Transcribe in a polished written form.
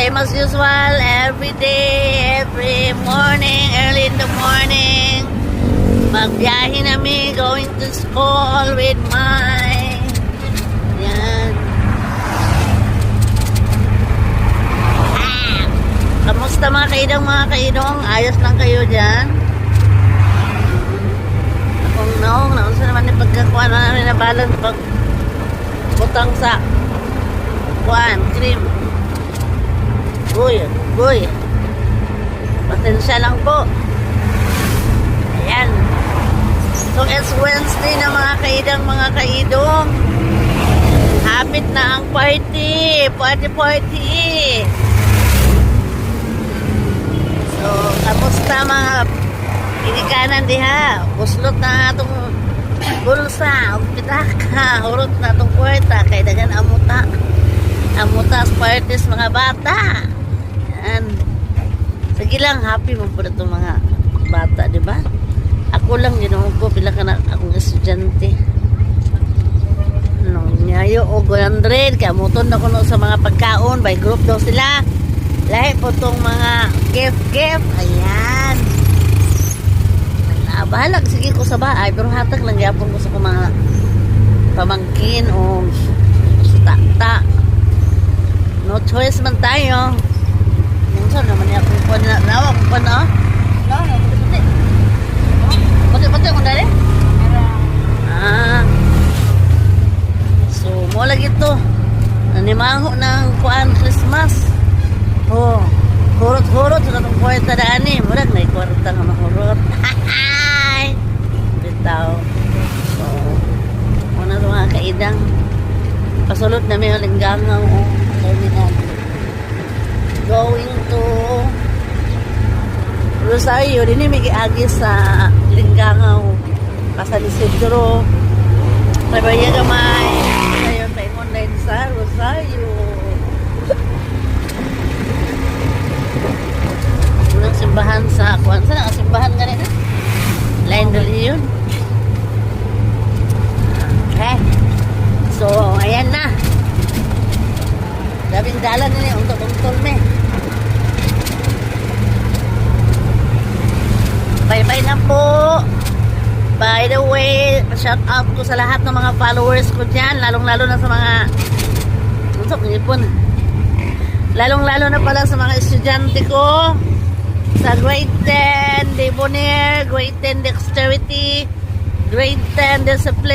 same as usual, every day, every morning, early in the morning, magbiyahe nami, going to school with my, yan. Kamusta mga kaidong? Ayos lang kayo dyan? Akong naong, naunsa naman yung pagkakuha na namin na balance pag butang sa kuhaan, cream. Uy. Pasensya lang po. Ayan. So, it's Wednesday na mga kaidong. Hapit na ang party. Party. So, kamusta mga pinikanan diha? Buslot na itong bulsa, pitaka, urot na itong puwerta, kay dagan amuta sa parties mga bata. Yan. Sige lang, happy mo po na itong mga bata, di ba? Ako lang, ginawa ko, pila ka na akong estudyante. Nung nyayo o 100, kaya muton ako no sa mga pagkaon, by group daw sila. Lahi po itong mga gift. Ayan. Bahalag, sige ko sa bahay, pero hatag lang yapon ko sa mga pamangkin o ta. No choice man tayo. Minsan naman niya kung pa na nawa kung pa na. No, pati kung dali? So, mo lagi ito. Nanimango ng kuan Christmas. Oh, hurot sa itong kwarta daan eh. Murag na kwarta nga mahurot. Bitaw. So, muna ito mga kaidang. Pasulot na may linggangaw. Going to Rosario. Dini may giagi sa linggangaw. Pasal Isidro. Pabaya gamay. Ngayon tayo online sa Rosario. Unang simbahan sa kuwan. Saan ang simbahan ganun na? Lain dali yun. Okay. So, ayan na. Daming dalan nila untuk tungtol me. Bye-bye na po. By the way, shout out ko sa lahat ng mga followers ko dyan. Lalong-lalo na sa mga lalong-lalo na pala sa mga estudyante ko. Sa grade 10, Debonair, grade 10 Dexterity, grade 10 Discipline.